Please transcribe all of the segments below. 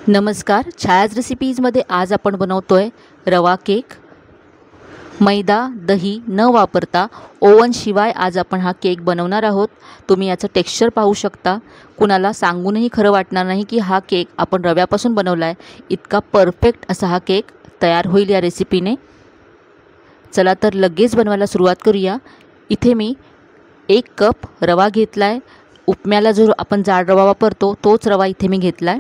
नमस्कार, छायाज रेसिपीजमध्ये आज आपण बनवतोय रवा केक। मैदा दही न वापरता ओव्हन शिवाय आज आपण हा केक बनवणार आहोत। तुम्ही याचं टेक्स्चर पाहू शकता। कुणाला सांगूनही खरं वाटणार नाही की हा केक आपण रव्यापासून बनवला आहे। इतका परफेक्ट असा हा केक तयार होईल या रेसिपीने। चला तर लगेच बनवायला सुरुवात करूया। इथे मी 1 कप रवा घेतलाय। उपम्याला जो आपण जाड रवा वापरतो तोच रवा इथे मी घेतलाय।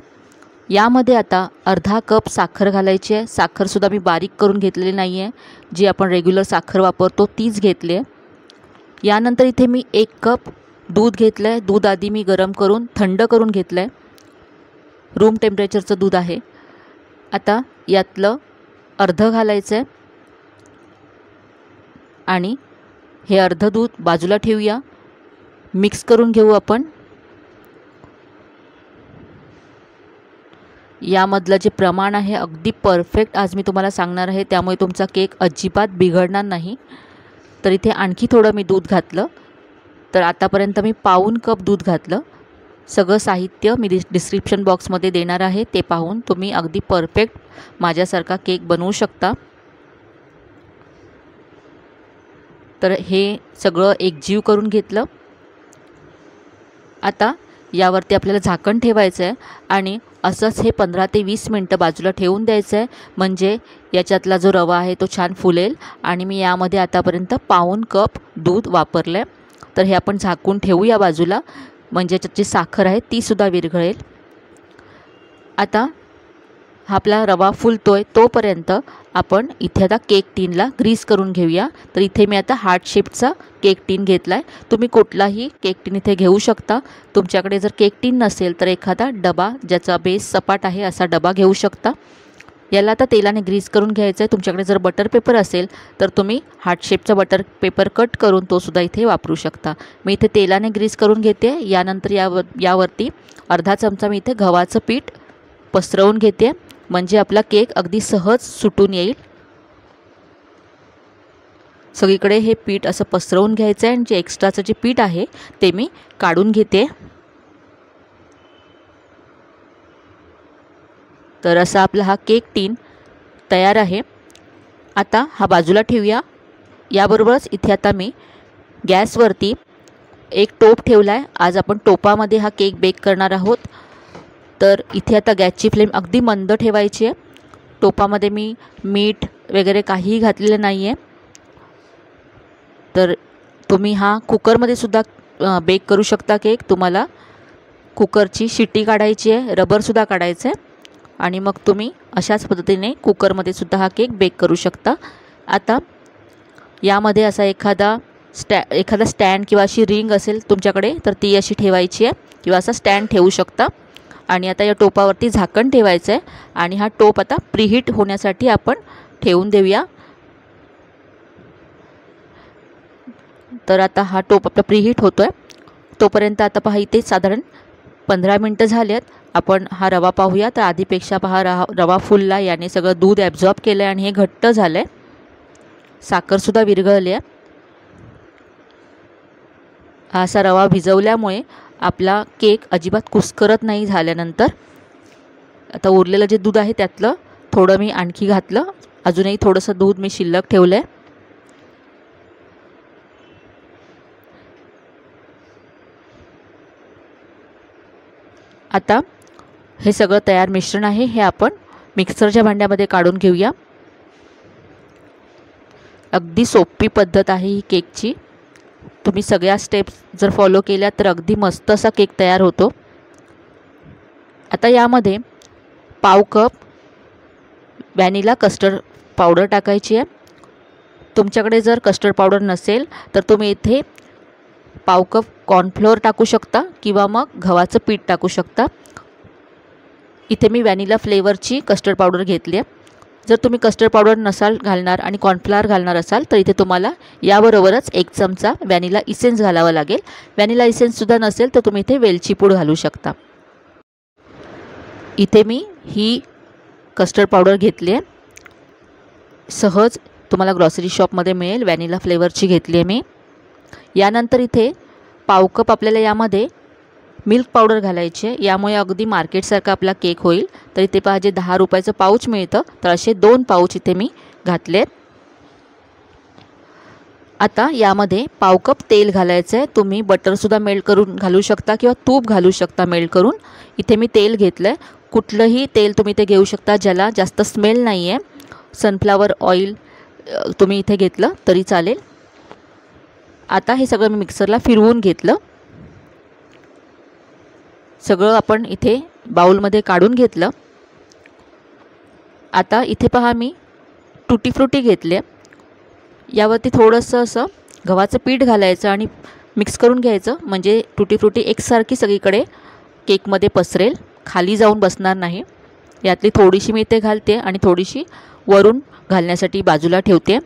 यामध्ये आता अर्धा कप साखर घालायची आहे। साखरसुद्धा मी बारीक करून घेतलेली नाही आहे, जी आपण रेग्युलर साखर वापरतो तीच घेतली आहे। यानंतर इथे मी 1 कप दूध घेतलं आहे। दूध आधी मी गरम करून थंड करून घेतलं आहे। रूम टेम्परेचरचं दूध आहे। आता यातलं अर्धं घालायचं आहे आणि हे अर्धं दूध बाजूला ठेवूया। मिक्स करून घेऊ आपण। यामधलं जे प्रमाण आहे अगदी परफेक्ट आज मी तुम्हाला सांगणार आहे, त्यामुळे तुमचा केक अजिबात बिघडणार नाही। तर इथे आणखी थोडं मी दूध घातलं। तर आतापर्यंत मी पाऊण कप दूध घातलं। सगळं साहित्य मी डिस्क्रिप्शन बॉक्समध्ये देणार आहे, ते पाहून तुम्ही अगदी परफेक्ट माझ्यासारखा केक बनवू शकता। तर हे सगळं एकजीव करून घेतलं। आता यावरती आपल्याला झाकण ठेवायचं आहे आणि असंच हे 15 ते 20 मिनटं बाजूला ठेवून द्यायचं आहे, म्हणजे याच्यातला जो रवा आहे तो छान फुलेल। आणि मी यामध्ये आतापर्यंत पाऊण कप दूध वापरलं आहे। तर हे आपण झाकून ठेवूया बाजूला, म्हणजे याच्यात जी साखर आहे तीसुद्धा विरघळेल। आता हा आपला रवा फुलतोय तोपर्यंत आपण इथे आता केक टीनला ग्रीस करून घेऊया। तर इथे मी आता हार्ट शेपचा केक टीन घेतला आहे। तुम्ही कुठलाही केक टीन इथे घेऊ शकता। तुमच्याकडे जर केक टीन नसेल तर एखादा डबा ज्याचा बेस सपाट आहे असा डबा घेऊ शकता। याला आता तेलाने ग्रीस करून घ्यायचं आहे। तुमच्याकडे जर बटर पेपर असेल तर तुम्ही हार्ट शेपचा बटर पेपर कट करून तो सुद्धा इथे वापरू शकता। मी इथे तेलाने ग्रीस करून घेते। यानंतर यावरती अर्धा चमचा मी इथे गव्हाचं पीठ पसरवून घेते, म्हणजे आपला केक अगदी सहज सुटून येईल। सगळीकडे हे पीठ असं पसरवून घ्यायचं आहे आणि जे एक्स्ट्राचं जे पीठ आहे ते मी काढून घेते। तर असा आपला हा केक टीन तयार आहे। आता हा बाजूला ठेवूया। याबरोबरच इथे आता मी गॅसवरती एक टोप ठेवला आहे। आज आपण टोपामध्ये हा केक बेक करणार आहोत। तर इथे आता गॅसची फ्लेम अगदी मंद ठेवायची आहे। टोपामध्ये मी मीठ वगैरे काहीही घातलेलं नाही आहे। तर तुम्ही हा कुकरमध्ये सुद्धा बेक करू शकता केक। तुम्हाला कुकरची शिट्टी काढायची आहे, रबरसुद्धा काढायचं आहे आणि मग तुम्ही अशाच पद्धतीने कुकरमध्ये सुद्धा हा केक बेक करू शकता। आता यामध्ये असा एखादा स्टँड किंवा अशी रिंग असेल तुमच्याकडे तर ती अशी ठेवायची आहे, किंवा असा स्टँड ठेवू शकता। आणि आता या टोपावरती झाकण ठेवायचं आहे आणि हा टोप आता प्रीहीट होण्यासाठी आपण ठेवून देऊया। तर आता हा टोप आपला प्रीहीट होतोय तोपर्यंत आता पहा इथे साधारण 15 मिनटं झाली आहेत। आपण हा रवा पाहूया। तर आधीपेक्षा पहा रवा फुलला, याने सगळं दूध ॲब्झॉर्ब केलं आणि हे घट्ट झालं आहे। साखरसुद्धा विरघळली आहे। हा असा रवा भिजवल्यामुळे आपला केक अजिबात कुस्करत नाही झाल्यानंतर। आता उरलेलं जे दूध आहे त्यातलं थोडं मी आणखी घातलं। अजूनही थोडंसं दूध मी शिल्लक ठेवलं आहे। आता हे सगळं तयार मिश्रण आहे हे आपण मिक्सरच्या भांड्यामध्ये काढून घेऊया। अगदी सोपी पद्धत आहे ही केकची। तुम्ही सगळ्या स्टेप्स जर फॉलो केल्या तर अगदी मस्त असा केक तयार होतो। आता यामध्ये पाव कप व्हॅनिला कस्टर्ड पावडर टाकायची आहे। तुमच्याकडे जर कस्टर्ड पावडर नसेल तर तुम्ही इथे पाव कप कॉर्नफ्लोअर टाकू शकता किंवा मग गव्हाचं पीठ टाकू शकता। इथे मी व्हॅनिला फ्लेवरची कस्टर्ड पावडर घेतली आहे। जर तुम्ही कस्टर्ड पावडर नसाल घालणार आणि कॉर्नफ्लोअर घालणार असाल तर इथे तुम्हाला याबरोबरच 1 चमचा व्हॅनिला इसेन्स घालावा लागेल। व्हॅनिला इसेन्ससुद्धा नसेल तर तुम्ही इथे वेलची पूड घालू शकता। इथे मी ही कस्टर्ड पावडर घेतली आहे। सहज तुम्हाला ग्रॉसरी शॉपमध्ये मिळेल, व्हॅनिला फ्लेवरची घेतली आहे मी। यानंतर इथे पाव कप आपल्याला यामध्ये मिल्क पावडर घालायची आहे, यामुळे अगदी मार्केटसारखा आपला केक होईल। तर इथे पहा जे 10 रुपयाचं पाऊच मिळतं तर असे 2 पाऊच इथे मी घातलेत। आता यामध्ये पाव कप तेल घालायचं आहे। तुम्ही बटरसुद्धा मेल्ट करून घालू शकता किंवा तूप घालू शकता मेल्ट करून। इथे मी तेल घेतलं आहे, कुठलंही तेल तुम्ही इथे घेऊ शकता ज्याला जास्त स्मेल नाही आहे। सनफ्लावर ऑइल तुम्ही इथे घेतलं तरी चालेल। आता हे सगळं मी मिक्सरला फिरवून घेतलं। सगळं आपण इथे बाउलमध्ये काढून घेतलं। आता इथे पहा मी टुटी फ्रुटी घेतले, यावरती थोडंसं असं गव्हाचं पीठ घालायचं आणि मिक्स करून घ्यायचं, म्हणजे टुटी फ्रुटी एकसारखी सगळीकडे केकमध्ये पसरेल, खाली जाऊन बसणार नाही। यातली थोडीशी मी इथे घालते आणि थोडीशी वरून घालण्यासाठी बाजूला ठेवते।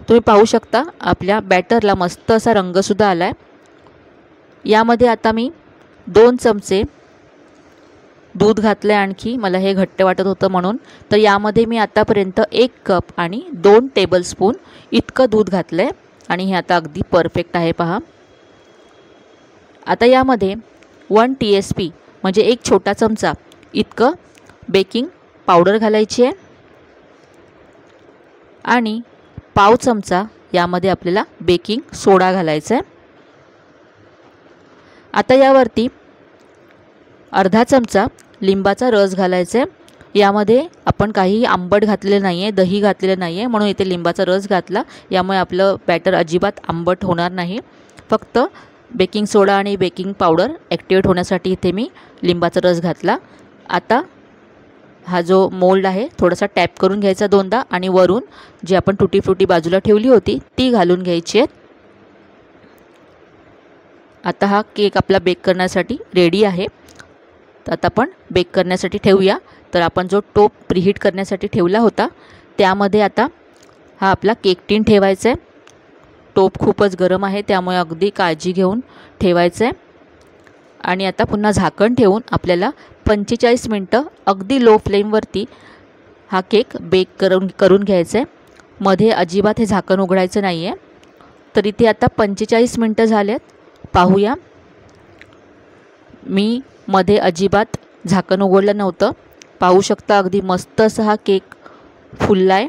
तुम्ही पाहू शकता आपल्या बॅटरला मस्त असा रंगसुद्धा आला आहे। यामध्ये आता मी 2 चमचे दूध घातलं आहे, आणखी मला हे घट्ट वाटत होतं म्हणून। तर यामध्ये मी आतापर्यंत 1 कप आणि 2 टेबलस्पून इतकं दूध घातलं आहे आणि हे आता अगदी परफेक्ट आहे पहा। आता यामध्ये 1 TSP म्हणजे 1 छोटा चमचा इतकं बेकिंग पावडर घालायची आहे आणि पाव चमचा यामध्ये आपल्याला बेकिंग सोडा घालायचा आहे। आता यावरती अर्धा चमचा लिंबाचा रस घालायचा आहे। यामध्ये आपण काही आंबट घातलेलं नाही आहे, दही घातलेलं नाही आहे, म्हणून इथे लिंबाचा रस घातला। यामुळे आपलं बॅटर अजिबात आंबट होणार नाही। फक्त बेकिंग सोडा आणि बेकिंग पावडर ॲक्टिवेट होण्यासाठी इथे मी लिंबाचा रस घातला। आता हा जो मोल्ड आहे थोडासा टॅप करून घ्यायचा 2दा आणि वरून जी आपण टुटी फ्रुटी बाजूला ठेवली होती ती घालून घ्यायची आहे। आता हा केक आपला बेक करण्यासाठी रेडी आहे। तर आता आपण बेक करण्यासाठी ठेवूया। तर आपण जो टोप प्रीहीट करण्यासाठी ठेवला होता त्यामध्ये आता हा आपला केक टीन ठेवायचा आहे। टोप खूपच गरम आहे त्यामुळे अगदी काळजी घेऊन ठेवायचं आहे। आणि आता पुन्हा झाकण ठेवून आपल्याला 45 मिनटं अगदी लो फ्लेमवरती हा केक बेक करून घ्यायचा आहे। मध्ये अजिबात हे झाकण उघडायचं नाही आहे। तर इथे आता 45 मिनटं झालेत, पाहूया। मी मध्ये अजिबात झाकण उघडलं नव्हतं, पाहू शकता अगदी मस्त असा हा केक फुलला आहे।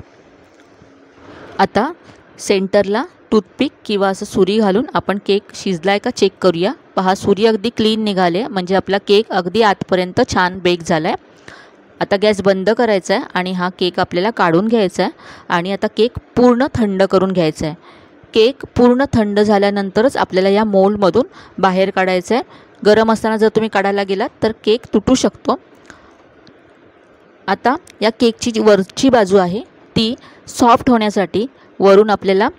आता सेंटरला टूथपिक किंवा असं सुरी घालून आपण केक शिजला आहे का चेक करूया। पहा सुरी अगदी क्लीन निघाले, म्हणजे आपला केक अगदी आतपर्यंत छान बेक झाला आहे। आता गॅस बंद करायचा आहे आणि हा केक आपल्याला काढून घ्यायचा आहे आणि आता केक पूर्ण थंड करून घ्यायचा आहे। केक पूर्ण थंड झाल्यानंतरच आपल्याला या मोल्डमधून बाहेर काढायचं आहे। गरम असताना जर तुम्ही काढायला गेलात तर केक तुटू शकतो। आता या केकची जी वरची बाजू आहे ती सॉफ्ट होण्यासाठी वरून आपल्याला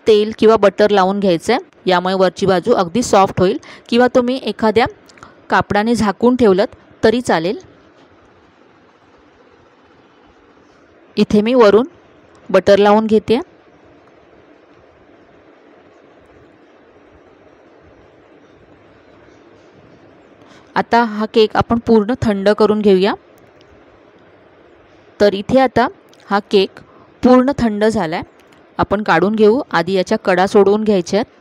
तेल किंवा बटर लावून घ्यायचं आहे, यामुळे वरची बाजू अगदी सॉफ्ट होईल। किंवा तुम्ही एखाद्या कापडाने झाकून ठेवलं तरी चालेल। इथे मी वरून बटर लावून घेते। आता हा केक आपण पूर्ण थंड करून घेऊया। तर इथे आता हा केक पूर्ण थंड झाला आहे, आपण काढून घेऊ। आधी याच्या कडा सोडवून घ्यायच्या आहेत।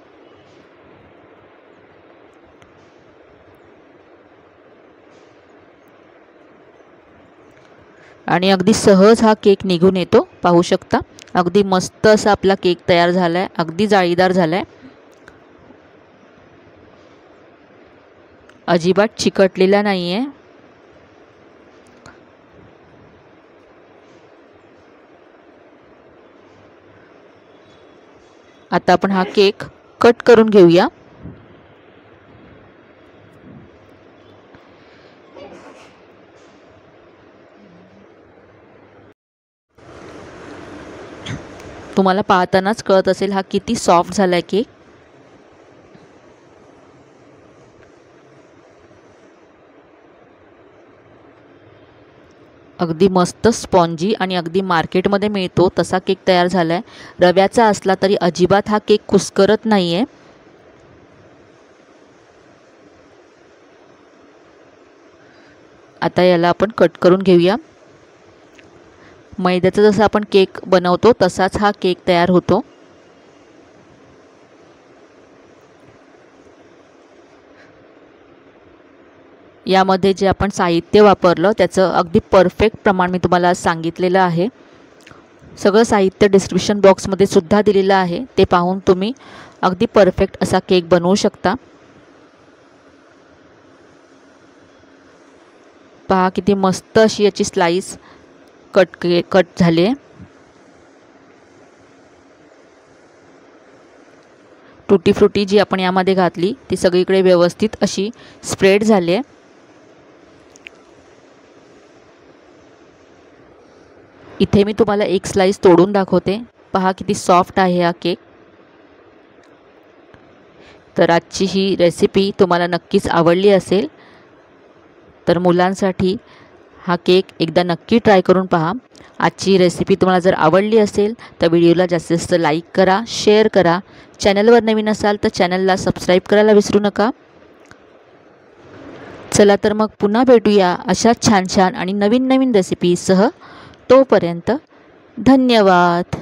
आणि अगदी सहज हा केक निघून येतो, पाहू शकता। अगदी मस्त असा आपला केक तयार झाला आहे, अगदी जाळीदार झाला आहे, अजिबात चिकटलेला नाही आहे। आता आपण हा केक कट करून घेऊया। तुम्हाला पाहतानाच कळत असेल हा किती सॉफ्ट झाला आहे केक। अगदी मस्त स्पॉन्जी आणि अगदी मार्केटमध्ये मिळतो तसा केक तयार झाला आहे। रव्याचा असला तरी अजिबात हा केक कुस्करत नाही आहे। आता याला आपण कट करून घेऊया। मैद्याचा जसा आपण केक बनवतो तसाच हा केक तयार होतो। यामध्ये जे आपण साहित्य वापरलं त्याचं अगदी परफेक्ट प्रमाण मी तुम्हाला सांगितलेलं आहे. सगळं साहित्य डिस्क्रिप्शन बॉक्समध्ये सुद्धा दिलेलं आहे, ते पाहून तुम्ही अगदी परफेक्ट असा केक बनवू शकता. पहा किती मस्त अशी याची स्लाइस कट झाली आहे. टुटी फ्रुटी जी आपण यामध्ये घातली ती सगळीकडे व्यवस्थित अशी स्प्रेड झाली आहे. इथे मी तुम्हाला एक स्लाइस तोडून दाखवते. पहा किती सॉफ्ट आहे हा केक. तर आजची ही रेसिपी तुम्हाला नक्कीच आवडली असेल. तर मुलांसाठी हा केक एकदा नक्की ट्राय करून पहा. आजची रेसिपी तुम्हाला जर आवडली असेल तर व्हिडिओला जास्तीत जास्त लाईक करा, शेअर करा. चॅनलवर नवीन असाल तर चॅनलला सबस्क्राईब करायला विसरू नका. चला तर मग पुन्हा भेटूया अशा छान छान आणि नवीन नवीन रेसिपीसह. तोपर्यंत धन्यवाद.